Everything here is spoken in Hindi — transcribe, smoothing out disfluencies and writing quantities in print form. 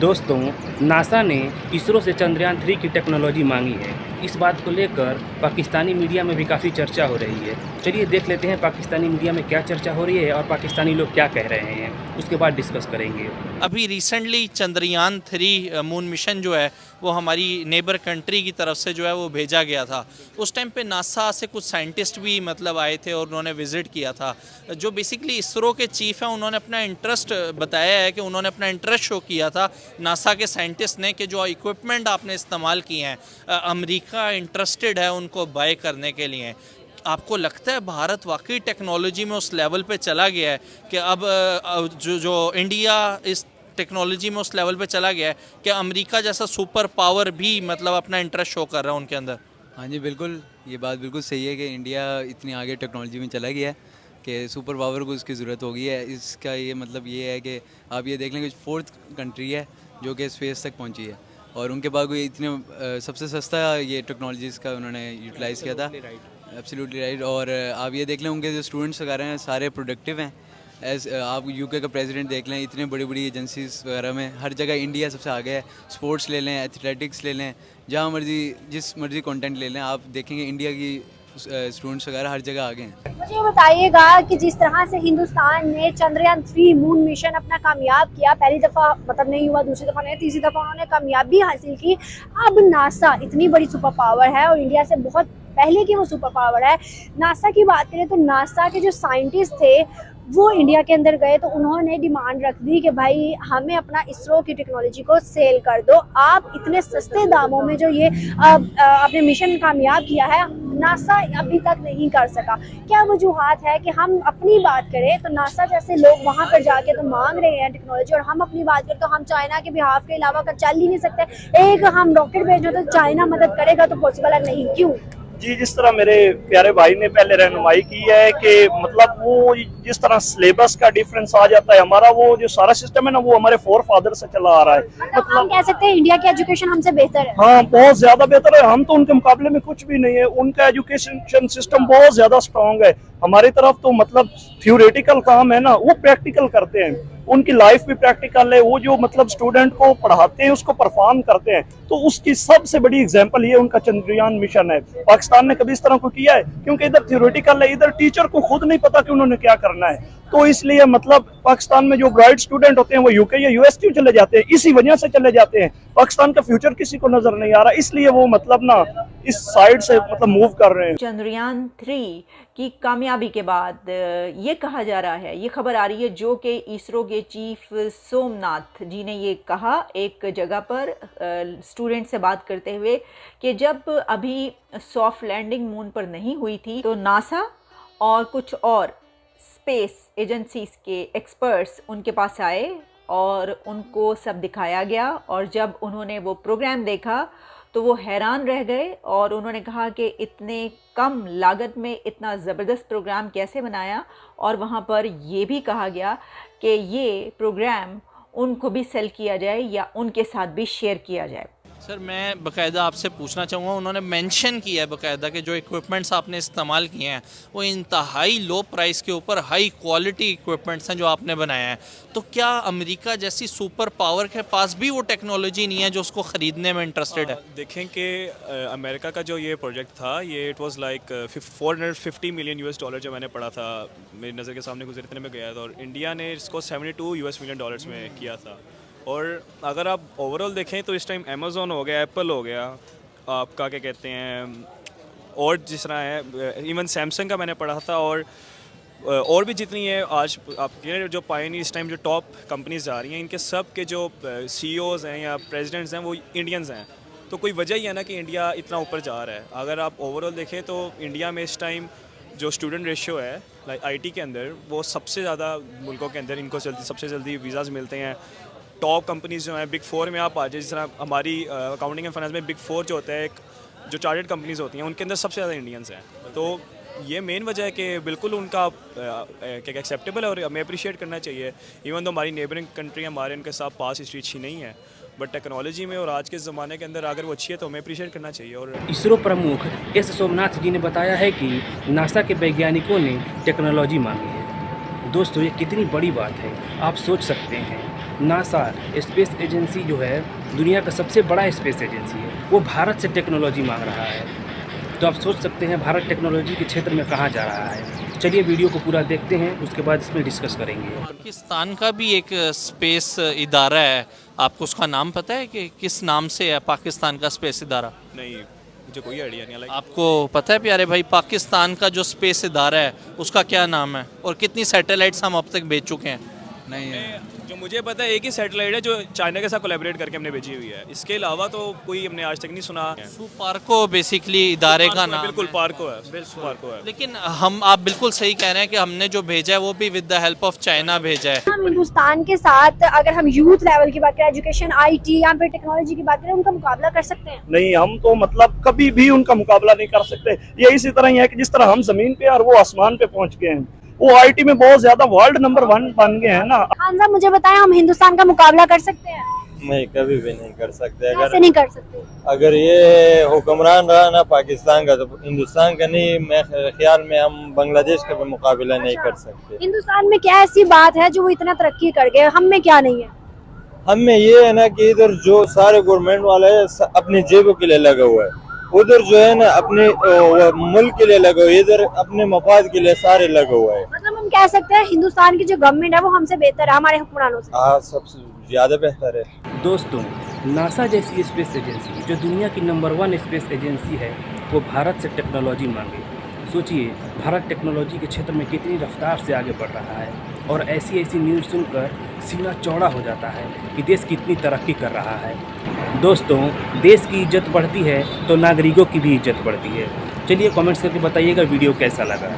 दोस्तों, नासा ने इसरो से चंद्रयान-3 की टेक्नोलॉजी मांगी है। इस बात को लेकर पाकिस्तानी मीडिया में भी काफ़ी चर्चा हो रही है। चलिए देख लेते हैं पाकिस्तानी मीडिया में क्या चर्चा हो रही है और पाकिस्तानी लोग क्या कह रहे हैं, उसके बाद डिस्कस करेंगे। अभी रिसेंटली चंद्रयान-3 मून मिशन जो है वो हमारी नेबर कंट्री की तरफ से जो है वो भेजा गया था। उस टाइम पे नासा से कुछ साइंटिस्ट भी मतलब आए थे और उन्होंने विज़िट किया था। जो बेसिकली इसरो के चीफ़ हैं उन्होंने अपना इंटरेस्ट बताया है कि उन्होंने अपना इंटरेस्ट शो किया था नासा के साइंटिस्ट ने कि जो इक्विपमेंट आपने इस्तेमाल किए हैं अमेरिका इंटरेस्टेड है उनको बाय करने के लिए। आपको लगता है भारत वाकई टेक्नोलॉजी में उस लेवल पे चला गया है कि अब जो इंडिया इस टेक्नोलॉजी में उस लेवल पे चला गया है कि अमेरिका जैसा सुपर पावर भी मतलब अपना इंटरेस्ट शो कर रहा है उनके अंदर? हाँ जी, बिल्कुल, ये बात बिल्कुल सही है कि इंडिया इतनी आगे टेक्नोलॉजी में चला गया है कि सुपर पावर को उसकी ज़रूरत हो गई है। इसका ये मतलब ये है कि आप ये देख लें कि फोर्थ कंट्री है जो कि स्पेस तक पहुंची है और उनके बाद कोई इतने सबसे सस्ता ये टेक्नोलॉजीज़ का उन्होंने यूटिलाइज़ किया था। Absolutely right. और आप ये देख लें उनके जो स्टूडेंट्स वगैरह हैं सारे प्रोडक्टिव हैं। आप यूके का प्रेसिडेंट देख लें, इतने बड़ी बड़ी एजेंसीज वगैरह में हर जगह इंडिया सबसे आगे है। स्पोर्ट्स ले लें, एथलेटिक्स ले लें, जहाँ मर्जी जिस मर्जी कंटेंट ले लें, आप देखेंगे इंडिया की स्टूडेंट्स वगैरह हर जगह आगे हैं। मुझे ये बताइएगा कि जिस तरह से हिंदुस्तान ने चंद्रयान-3 मून मिशन अपना कामयाब किया, पहली दफ़ा मतलब नहीं हुआ, दूसरी दफ़ा नहीं, तीसरी दफ़ा उन्होंने कामयाबी हासिल की। अब नासा इतनी बड़ी सुपर पावर है और इंडिया से बहुत पहले की वो सुपर पावर है। नासा की बात करें तो नासा के जो साइंटिस्ट थे वो इंडिया के अंदर गए तो उन्होंने डिमांड रख दी कि भाई हमें अपना इसरो की टेक्नोलॉजी को सेल कर दो। आप इतने सस्ते दामों में जो ये अपने मिशन कामयाब किया है नासा अभी तक नहीं कर सका। क्या वजूहात है कि हम अपनी बात करें तो नासा जैसे लोग वहाँ पर जाके तो मांग रहे हैं टेक्नोलॉजी, और हम अपनी बात करें तो हम चाइना के बिहाफ के अलावा कर चल ही नहीं सकते। एक हम रॉकेट भेजना तो चाइना मदद करेगा तो पॉसिबल है नहीं, क्यों? जी, जिस तरह मेरे प्यारे भाई ने पहले रहनुमाई की है कि मतलब वो जिस तरह सिलेबस का डिफरेंस आ जाता है, हमारा वो जो सारा सिस्टम है ना वो हमारे फोर फादर से चला आ रहा है। मतलब हम कह सकते हैं इंडिया की एजुकेशन हमसे बेहतर है। हाँ, बहुत ज्यादा बेहतर है। हम तो उनके मुकाबले में कुछ भी नहीं है। उनका एजुकेशन सिस्टम बहुत ज्यादा स्ट्रांग है। हमारी तरफ तो मतलब थ्योरेटिकल काम है ना, वो प्रैक्टिकल करते हैं। उनकी लाइफ भी प्रैक्टिकल है। वो जो मतलब स्टूडेंट को पढ़ाते हैं उसको परफॉर्म करते हैं। तो उसकी सबसे बड़ी एग्जांपल ये उनका चंद्रयान मिशन है। पाकिस्तान ने कभी इस तरह को किया है? क्योंकि इधर थ्योरेटिकल है, इधर टीचर को खुद नहीं पता कि उन्होंने क्या करना है। तो इसलिए मतलब पाकिस्तान में जो ब्राइट स्टूडेंट होते हैं वो यूके या यूएस क्यों चले जाते हैं? इसी वजह से चले जाते हैं। पाकिस्तान का फ्यूचर किसी को नजर नहीं आ रहा, इसलिए वो मतलब ना इस साइड से मतलब मूव कर रहे हैं। चंद्रयान-3 की कामयाबी के बाद ये कहा जा रहा है, ये खबर आ रही है जो कि इसरो के चीफ सोमनाथ जी ने ये कहा एक जगह पर स्टूडेंट से बात करते हुए कि जब अभी सॉफ्ट लैंडिंग मून पर नहीं हुई थी तो नासा और कुछ और स्पेस एजेंसीज के एक्सपर्ट्स उनके पास आए और उनको सब दिखाया गया, और जब उन्होंने वो प्रोग्राम देखा तो वो हैरान रह गए और उन्होंने कहा कि इतने कम लागत में इतना ज़बरदस्त प्रोग्राम कैसे बनाया। और वहाँ पर ये भी कहा गया कि ये प्रोग्राम उनको भी सेल किया जाए या उनके साथ भी शेयर किया जाए। सर, मैं बाकायदा आपसे पूछना चाहूँगा, उन्होंने मेंशन किया है बाकायदा कि जो इक्विपमेंट्स आपने इस्तेमाल किए हैं वो इंतहाई लो प्राइस के ऊपर हाई क्वालिटी इक्विपमेंट्स हैं जो आपने बनाए हैं। तो क्या अमेरिका जैसी सुपर पावर के पास भी वो टेक्नोलॉजी नहीं है जो उसको ख़रीदने में इंटरेस्टेड है? देखें कि अमेरिका का जो ये प्रोजेक्ट था ये इट वाज लाइक $450 मिलियन जो मैंने पढ़ा था, मेरी नज़र के सामने गुजरने में गया था, और इंडिया ने इसको $72 मिलियन में किया था। और अगर आप ओवरऑल देखें तो इस टाइम अमेज़ॉन हो गया, एप्पल हो गया, आपका क्या कहते हैं, और जिस तरह है इवन सैमसंग का मैंने पढ़ा था, और भी जितनी है आज आपके जो पायनियर इस टाइम जो टॉप कंपनीज जा रही हैं, इनके सब के जो CEOs हैं या प्रेसिडेंट्स हैं वो इंडियंस हैं। तो कोई वजह ही है ना कि इंडिया इतना ऊपर जा रहा है। अगर आप ओवरऑल देखें तो इंडिया में इस टाइम जो स्टूडेंट रेशियो है लाइक IT के अंदर वो सबसे ज़्यादा मुल्कों के अंदर इनको सबसे जल्दी वीज़ाज़ मिलते हैं। टॉप कंपनीज़ जो हैं बिग 4 में आप आ जाए, जिस तरह हमारी अकाउंटिंग एंड फाइनेंस में बिग 4 जो होता है, एक जो चार्टर्ड कंपनीज़ होती हैं उनके अंदर सबसे ज़्यादा इंडियंस हैं। तो ये मेन वजह है कि बिल्कुल उनका क्या एक्सेप्टेबल है और हमें अप्रिशिएट करना चाहिए। इवन तो हमारी नेबरिंग कंट्री हमारे उनके साथ पास हिस्ट्री अच्छी नहीं है, बट टेक्नोलॉजी में और आज के ज़माने के अंदर अगर वो अच्छी है तो हमें अप्रिशिएट करना चाहिए। और इसरो प्रमुख एस सोमनाथ जी ने बताया है कि नासा के वैज्ञानिकों ने टेक्नोलॉजी मांगी है। दोस्तों, ये कितनी बड़ी बात है आप सोच सकते हैं। नासा स्पेस एजेंसी जो है दुनिया का सबसे बड़ा स्पेस एजेंसी है, वो भारत से टेक्नोलॉजी मांग रहा है। तो आप सोच सकते हैं भारत टेक्नोलॉजी के क्षेत्र में कहाँ जा रहा है। चलिए वीडियो को पूरा देखते हैं, उसके बाद इसमें डिस्कस करेंगे। पाकिस्तान का भी एक स्पेस इदारा है, आपको उसका नाम पता है कि किस नाम से है पाकिस्तान का स्पेस इदारा? नहीं, मुझे कोई आइडिया नहीं। आपको पता है प्यारे भाई, पाकिस्तान का जो स्पेस इदारा है उसका क्या नाम है और कितनी सैटेलाइट्स हम अब तक भेज चुके हैं? नहीं जो मुझे पता है एक ही सैटेलाइट है जो चाइना के साथ कोलैबोरेट करके हमने भेजी हुई है, इसके अलावा तो कोई हमने आज तक नहीं सुना। पार्को बेसिकली इदारे का नाम बिल्कुल है। पार्को है, बिल्कुल पार्को है। लेकिन आप बिल्कुल सही कह रहे हैं कि हमने जो भेजा है वो भी with the help of China भेजा है। हम हिंदुस्तान के साथ अगर हम यूथ लेवल की बात करें, एजुकेशन, IT या फिर टेक्नोलॉजी की बात करें, उनका मुकाबला कर सकते हैं? नहीं, हम तो मतलब कभी भी उनका मुकाबला नहीं कर सकते। ये इसी तरह ही है कि जिस तरह हम जमीन पे और वो आसमान पे पहुंच गए हैं, वो IT में बहुत ज्यादा वर्ल्ड नंबर 1 बन गए हैं ना। खान साहब मुझे बताएं, हम हिंदुस्तान का मुकाबला कर सकते हैं? नहीं, कभी भी नहीं कर सकते। कैसे नहीं कर सकते? अगर ये हुक्मरान रहा ना पाकिस्तान का, तो हिंदुस्तान का नहीं, मैं ख्याल में हम बांग्लादेश का भी मुकाबला नहीं कर सकते। हिंदुस्तान में क्या ऐसी बात है जो वो इतना तरक्की कर गए, हम में क्या नहीं है? हम में ये है ना कि इधर जो सारे गवर्नमेंट वाले अपनी जेबों के लिए लगा हुआ है, उधर जो है ना अपने मुल्क के लिए लगा हुआ है, इधर अपने मफाद के लिए सारे लगा हुआ है। मतलब हम कह सकते हैं हिंदुस्तान की जो गवर्नमेंट है वो हमसे बेहतर है हमारे हुक्मरानों से? हाँ, सबसे ज्यादा बेहतर है। दोस्तों, नासा जैसी स्पेस एजेंसी जो दुनिया की नंबर 1 स्पेस एजेंसी है, वो भारत से टेक्नोलॉजी मांगे। सोचिए भारत टेक्नोलॉजी के क्षेत्र में कितनी रफ्तार से आगे बढ़ रहा है, और ऐसी ऐसी न्यूज़ सुनकर सीना चौड़ा हो जाता है कि देश कितनी तरक्की कर रहा है। दोस्तों, देश की इज्जत बढ़ती है तो नागरिकों की भी इज्जत बढ़ती है। चलिए कमेंट्स करके बताइएगा वीडियो कैसा लगा।